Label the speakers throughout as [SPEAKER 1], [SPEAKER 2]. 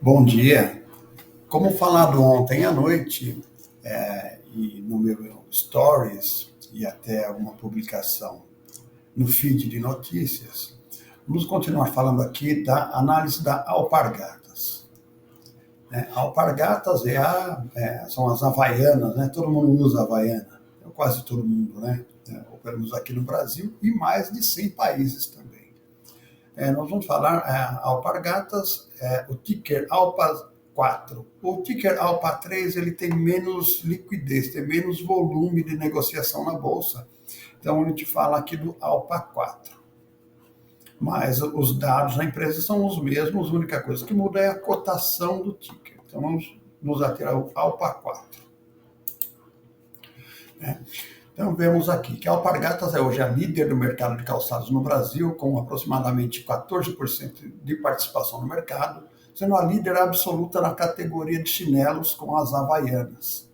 [SPEAKER 1] Bom dia. Como falado ontem à noite, e no meu Stories e até alguma publicação no feed de notícias, vamos continuar falando aqui da análise da Alpargatas. Alpargatas são as havaianas, né? Todo mundo usa havaiana, quase todo mundo, né? Ou pelo menos aqui no Brasil, e mais de 100 países também. Nós vamos falar Alpargatas, o ticker ALPA 4. O ticker ALPA 3 ele tem menos liquidez, tem menos volume de negociação na bolsa. Então a gente fala aqui do ALPA 4. Mas os dados da empresa são os mesmos, a única coisa que muda é a cotação do ticker. Então vamos nos ater ao ALPA 4. Então vemos aqui que a Alpargatas é hoje a líder do mercado de calçados no Brasil, com aproximadamente 14% de participação no mercado, sendo a líder absoluta na categoria de chinelos com as havaianas.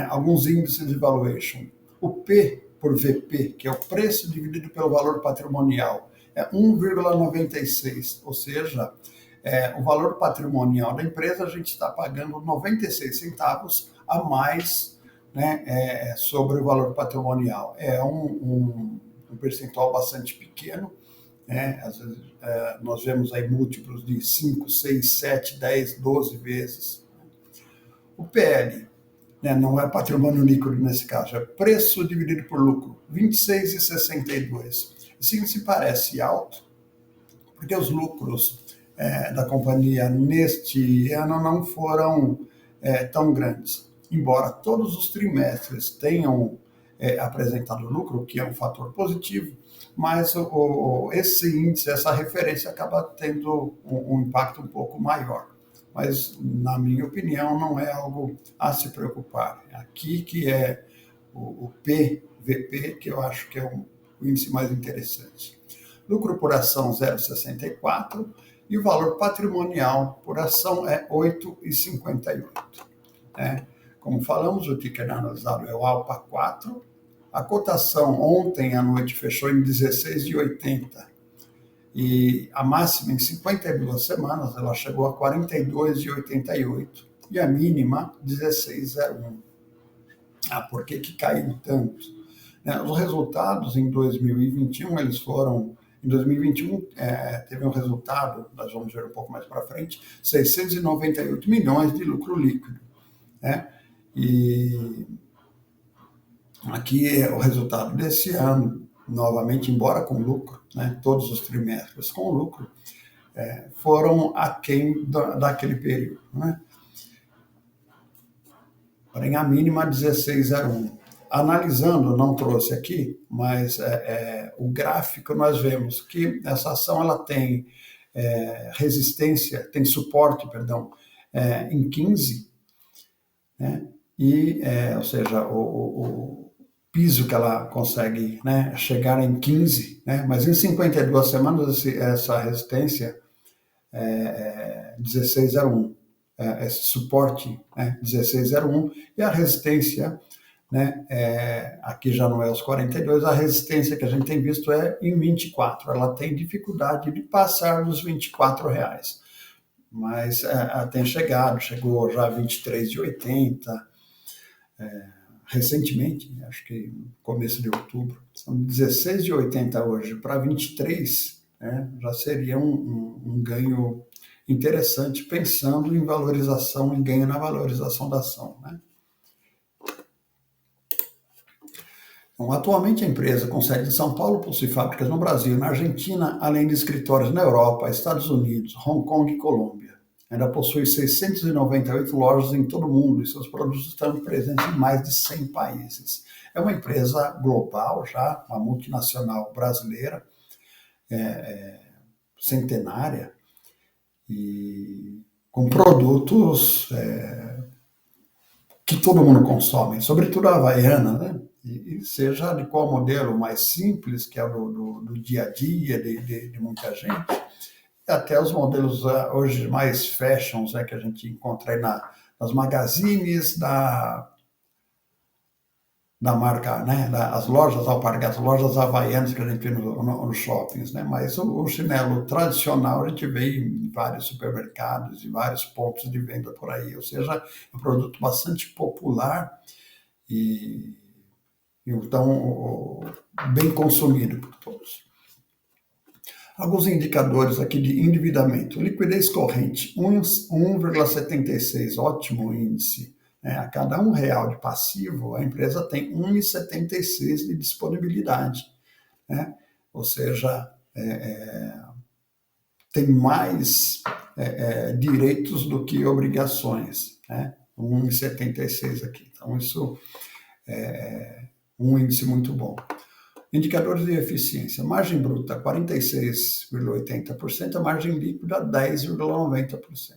[SPEAKER 1] Alguns índices de valuation. O P por VP, que é o preço dividido pelo valor patrimonial, é 1,96, ou seja, o valor patrimonial da empresa a gente está pagando 96 centavos a mais, sobre o valor patrimonial. É um percentual bastante pequeno, às vezes nós vemos aí múltiplos de 5, 6, 7, 10, 12 vezes. O PL, não é patrimônio líquido nesse caso, é preço dividido por lucro, 26,62. Isso se parece alto, porque os lucros da companhia neste ano não foram tão grandes. Embora todos os trimestres tenham apresentado lucro, que é um fator positivo, mas esse índice, essa referência acaba tendo um impacto um pouco maior. Mas, na minha opinião, não é algo a se preocupar. Aqui que é o PVP, que eu acho que é o índice mais interessante. Lucro por ação 0,64 e o valor patrimonial por ação é 8,58. Como falamos, o ticker analisado é o ALPA 4. A cotação ontem à noite fechou em 16,80. E a máxima em 52 semanas, ela chegou a 42,88. E a mínima, 16,01. Por que caiu tanto? Os resultados em 2021, eles foram... Em 2021, teve um resultado, nós vamos ver um pouco mais para frente, 698 milhões de lucro líquido. E aqui é o resultado desse ano, novamente, embora com lucro, todos os trimestres com lucro, foram aquém daquele período. Porém, a mínima 16,01. Analisando, não trouxe aqui, mas o gráfico nós vemos que essa ação ela tem resistência, tem suporte, em 15, ou seja, o piso que ela consegue chegar em 15, mas em 52 semanas essa resistência é 16,01, esse suporte 16,01 e a resistência, aqui já não é os 42, a resistência que a gente tem visto é em 24, ela tem dificuldade de passar dos R$24, mas chegou já a 23,80, recentemente, acho que no começo de outubro, são 16,80 hoje para 23, já seria um ganho interessante, pensando em valorização, em ganho na valorização da ação. Então, atualmente a empresa com sede em São Paulo possui fábricas no Brasil, na Argentina, além de escritórios na Europa, Estados Unidos, Hong Kong e Colômbia. Ainda possui 698 lojas em todo o mundo e seus produtos estão presentes em mais de 100 países. É uma empresa global já, uma multinacional brasileira, centenária, e com produtos que todo mundo consome, sobretudo a havaiana, e seja de qual modelo mais simples, que é o do dia a dia de muita gente, até os modelos hoje mais fashions, que a gente encontra aí nas magazines da marca, né, as lojas Alpargatas, lojas Havaianas que a gente vê nos shoppings, né, mas o chinelo tradicional a gente vê em vários supermercados e vários pontos de venda por aí, ou seja, é um produto bastante popular e então bem consumido por todos. Alguns indicadores aqui de endividamento. Liquidez corrente, 1,76, ótimo índice. A cada R$ 1 de passivo, a empresa tem 1,76 de disponibilidade. Né? Ou seja, tem mais direitos do que obrigações. Né? 1,76 aqui. Então, isso é um índice muito bom. Indicadores de eficiência. Margem bruta, 46,80%, a margem líquida, 10,90%.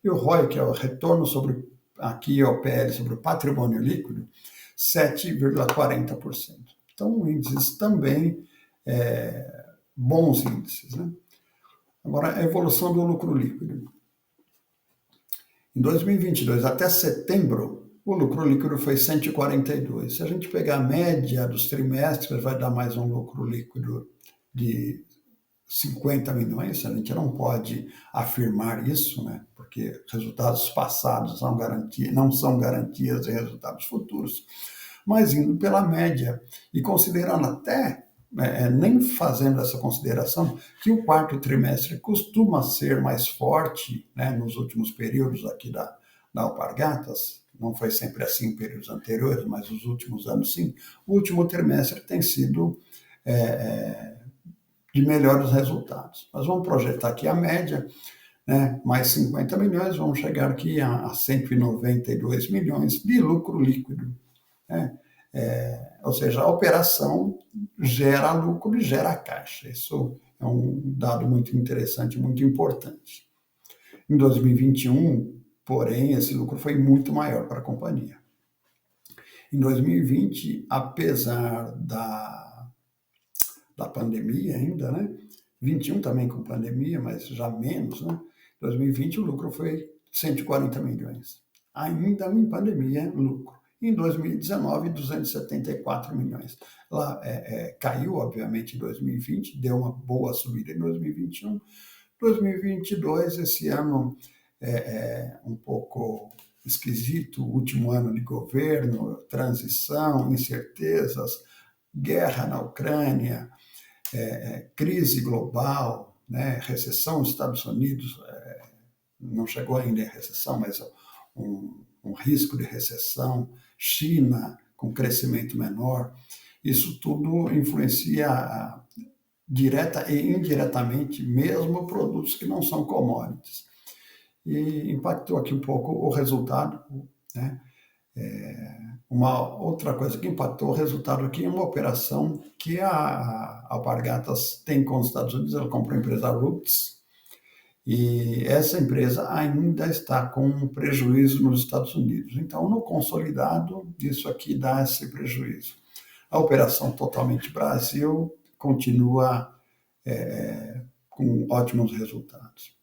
[SPEAKER 1] E o ROI, que é o retorno sobre, aqui é o PL sobre o patrimônio líquido, 7,40%. Então, índices também bons índices. Né? Agora, a evolução do lucro líquido. Em 2022, até setembro, o lucro líquido foi 142. Se a gente pegar a média dos trimestres, vai dar mais um lucro líquido de 50 milhões. A gente não pode afirmar isso, né? Porque resultados passados não são garantias de resultados futuros. Mas indo pela média e considerando até, nem fazendo essa consideração, que o quarto trimestre costuma ser mais forte, né, nos últimos períodos aqui da Alpargatas, não foi sempre assim em períodos anteriores, mas os últimos anos sim, o último trimestre tem sido de melhores resultados. Nós vamos projetar aqui a média, né, mais 50 milhões, vamos chegar aqui a 192 milhões de lucro líquido. Né? Ou seja, a operação gera lucro e gera caixa. Isso é um dado muito interessante, muito importante. Em 2021, porém, esse lucro foi muito maior para a companhia. Em 2020, apesar da pandemia ainda, né? 21 também com pandemia, mas já menos, né? 2020 o lucro foi 140 milhões. Ainda em pandemia, lucro. Em 2019, 274 milhões. Ela caiu, obviamente, em 2020, deu uma boa subida em 2021. 2022, esse ano um pouco esquisito, último ano de governo, transição, incertezas, guerra na Ucrânia, crise global, né, recessão nos Estados Unidos, não chegou ainda em recessão, mas um risco de recessão, China com crescimento menor, isso tudo influencia direta e indiretamente, mesmo produtos que não são commodities. E impactou aqui um pouco o resultado, né? Uma outra coisa que impactou o resultado aqui é uma operação que a Alpargatas tem com os Estados Unidos, ela comprou a empresa Roots, e essa empresa ainda está com um prejuízo nos Estados Unidos. Então, no consolidado, isso aqui dá esse prejuízo. A operação totalmente Brasil continua com ótimos resultados.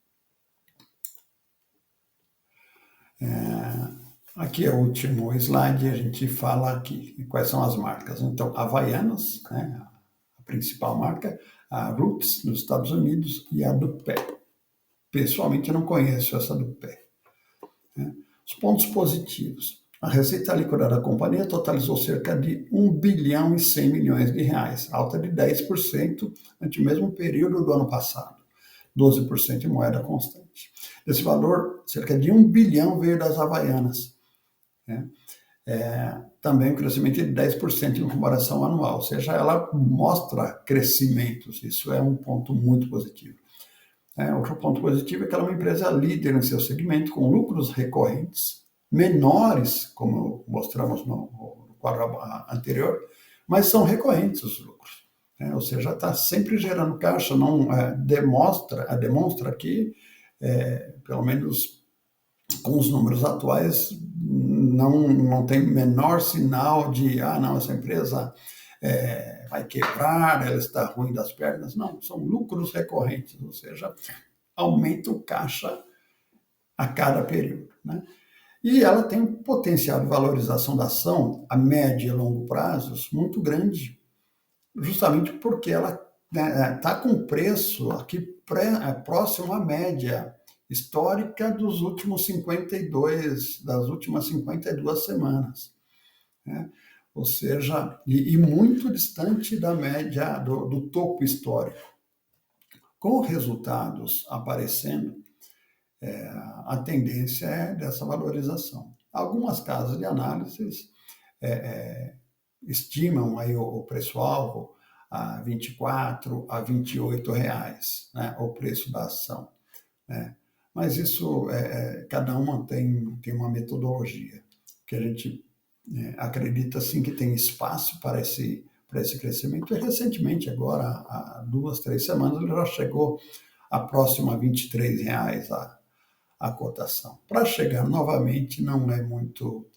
[SPEAKER 1] Aqui é o último slide, a gente fala aqui quais são as marcas. Então, Havaianas, né, a principal marca, a Roots nos Estados Unidos e a do Pé. Pessoalmente, eu não conheço essa do Pé. Né? Os pontos positivos. A receita líquida da companhia totalizou cerca de 1 bilhão e 100 milhões de reais, alta de 10% ante o mesmo período do ano passado, 12% em moeda constante. Desse valor, cerca de 1 bilhão veio das Havaianas. Né? Também um crescimento de 10% em comparação anual, ou seja, ela mostra crescimentos, isso é um ponto muito positivo. Outro ponto positivo é que ela é uma empresa líder em seu segmento, com lucros recorrentes, menores, como mostramos no quadro anterior, mas são recorrentes os lucros. Ou seja, está sempre gerando caixa, não demonstra que, pelo menos com os números atuais, não tem menor sinal de, não, essa empresa vai quebrar, ela está ruim das pernas. Não, são lucros recorrentes, ou seja, aumenta o caixa a cada período. Né? E ela tem um potencial de valorização da ação a médio e longo prazos muito grande, justamente porque ela está com preço aqui próximo à média histórica dos últimos 52, das últimas 52 semanas, né? Ou seja, muito distante da média do topo histórico. Com resultados aparecendo, a tendência é dessa valorização. Algumas casas de análise estimam aí o preço-alvo a 24 a 28 reais, né, o preço da ação, né? Mas isso, cada uma tem uma metodologia, que a gente acredita sim que tem espaço para esse crescimento. E recentemente, agora, há 2, 3 semanas, ele já chegou a próxima a 23 reais a cotação. Para chegar novamente não é muito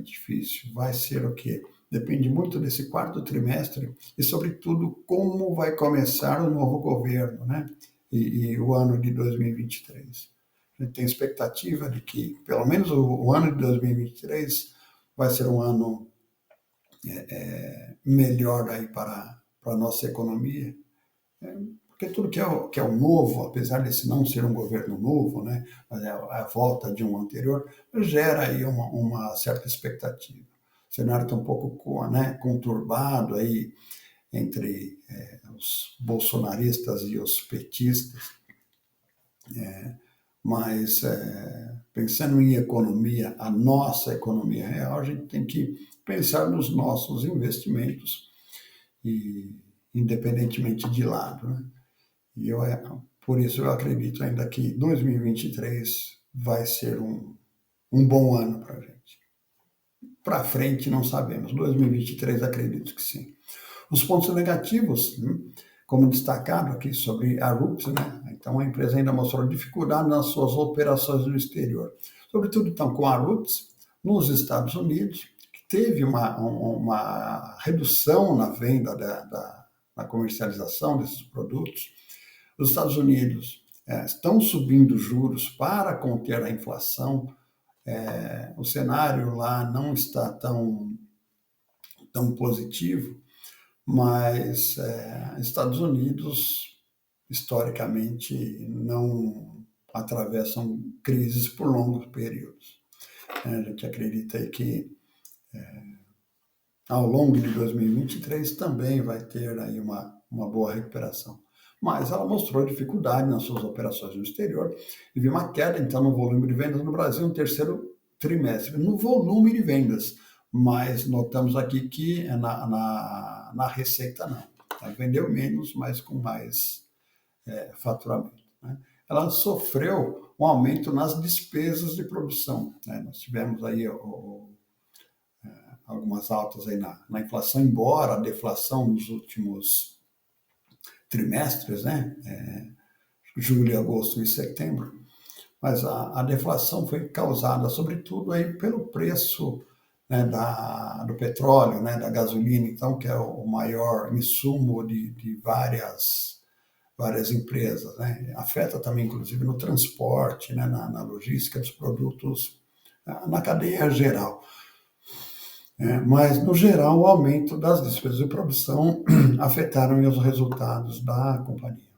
[SPEAKER 1] difícil. Vai ser o quê? Depende muito desse quarto trimestre e, sobretudo, como vai começar o novo governo, né? E o ano de 2023. A gente tem expectativa de que, pelo menos, o ano de 2023 vai ser um ano melhor aí para a nossa economia, porque tudo que é o novo, apesar desse não ser um governo novo, né, mas é a volta de um anterior, gera aí uma certa expectativa. O cenário está um pouco, né, conturbado aí entre os bolsonaristas e os petistas, mas pensando em economia, a nossa economia real, a gente tem que pensar nos nossos investimentos, e independentemente de lado, né? E por isso eu acredito ainda que 2023 vai ser um bom ano para a gente. Para frente não sabemos, 2023 acredito que sim. Os pontos negativos, como destacado aqui sobre a RUPS, né? Então a empresa ainda mostrou dificuldade nas suas operações no exterior. Sobretudo então com a RUPS nos Estados Unidos, que teve uma redução na venda na comercialização desses produtos. Os Estados Unidos estão subindo juros para conter a inflação. O cenário lá não está tão positivo, mas Estados Unidos, historicamente, não atravessam crises por longos períodos. A gente acredita aí que ao longo de 2023 também vai ter aí uma boa recuperação. Mas ela mostrou dificuldade nas suas operações no exterior e viu uma queda, então, no volume de vendas no Brasil no terceiro trimestre, no volume de vendas, mas notamos aqui que na receita não. Ela vendeu menos, mas com mais faturamento, né? Ela sofreu um aumento nas despesas de produção, né? Nós tivemos aí algumas altas aí na inflação, embora a deflação nos últimos trimestres, né? Julho, agosto e setembro, mas a deflação foi causada, sobretudo, aí pelo preço, né, do petróleo, né, da gasolina, então, que é o maior insumo de várias empresas, né? Afeta também, inclusive, no transporte, né, na logística dos produtos, na cadeia geral. Mas, no geral, o aumento das despesas de produção afetaram os resultados da companhia.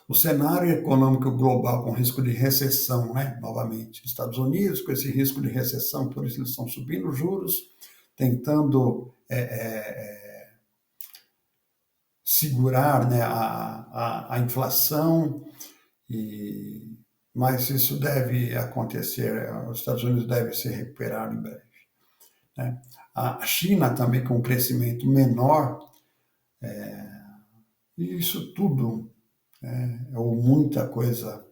[SPEAKER 1] O cenário econômico global com risco de recessão, né? Novamente, Estados Unidos com esse risco de recessão, por isso eles estão subindo juros, tentando segurar, né, a inflação, mas isso deve acontecer, os Estados Unidos devem se recuperar em breve, né? A China também com um crescimento menor, e isso tudo, ou muita coisa,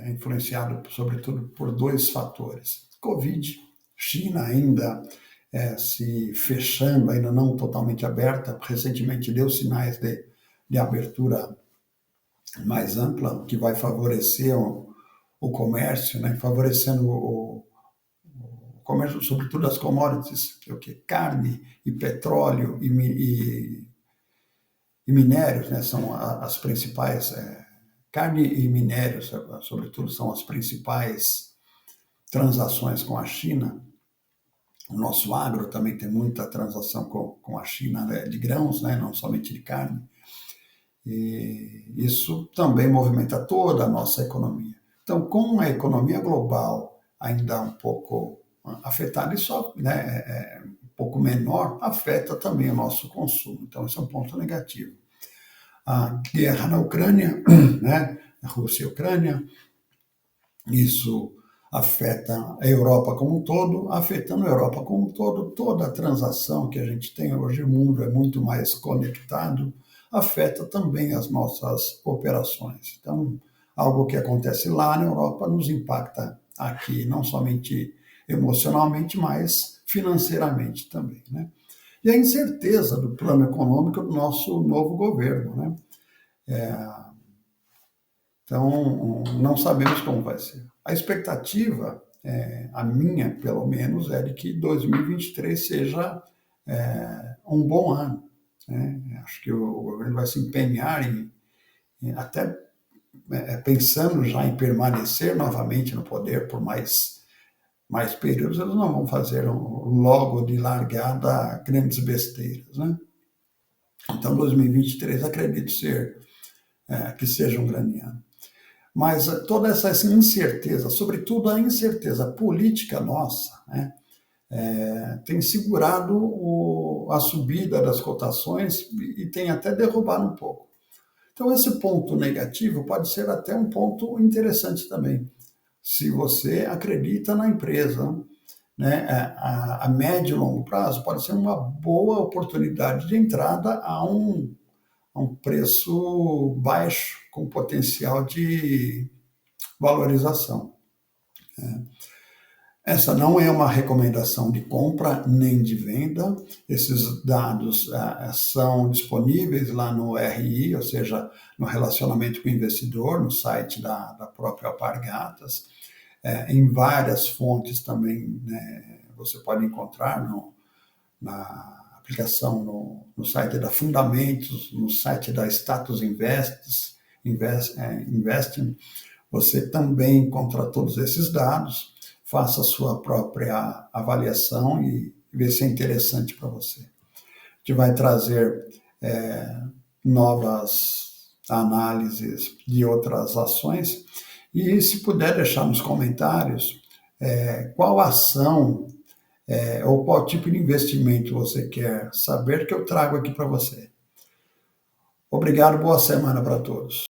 [SPEAKER 1] influenciado sobretudo por dois fatores. Covid, China ainda se fechando, ainda não totalmente aberta, recentemente deu sinais de abertura mais ampla, o que vai favorecer o comércio, né? Favorecendo o comércio, sobretudo as commodities, que é o que? Carne e petróleo e minérios, né? São as principais, carne e minérios, sobretudo, são as principais transações com a China. O nosso agro também tem muita transação com a China, né, de grãos, né, não somente de carne. E isso também movimenta toda a nossa economia. Então, com a economia global ainda um pouco afetada, isso, né, um pouco menor, afeta também o nosso consumo. Então, isso é um ponto negativo. A guerra na Ucrânia, né, a Rússia e a Ucrânia, isso afeta a Europa como um todo, afetando a Europa como um todo, toda a transação que a gente tem hoje, o mundo é muito mais conectado, afeta também as nossas operações. Então, algo que acontece lá na Europa nos impacta aqui, não somente emocionalmente, mas financeiramente também, né? E a incerteza do plano econômico do nosso novo governo, né? Então, não sabemos como vai ser. A expectativa, a minha pelo menos, é de que 2023 seja um bom ano, né? Acho que o governo vai se empenhar até pensando já em permanecer novamente no poder por mais períodos, eles não vão fazer logo de largada grandes besteiras, né? Então, 2023 acredito que seja um grande ano. Mas toda essa incerteza, sobretudo a incerteza política nossa, né, tem segurado a subida das cotações e tem até derrubado um pouco. Então, esse ponto negativo pode ser até um ponto interessante também, se você acredita na empresa, né, a médio e longo prazo pode ser uma boa oportunidade de entrada a um preço baixo, com potencial de valorização. Essa não é uma recomendação de compra nem de venda. Esses dados são disponíveis lá no RI, ou seja, no relacionamento com o investidor, no site da própria Alpargatas. Em várias fontes também, né, você pode encontrar na aplicação no site da Fundamentos, no site da Status Investing. Você também encontra todos esses dados, faça a sua própria avaliação e vê se é interessante para você. A gente vai trazer novas análises de outras ações e se puder deixar nos comentários qual ação ou qual tipo de investimento você quer saber que eu trago aqui para você. Obrigado, boa semana para todos.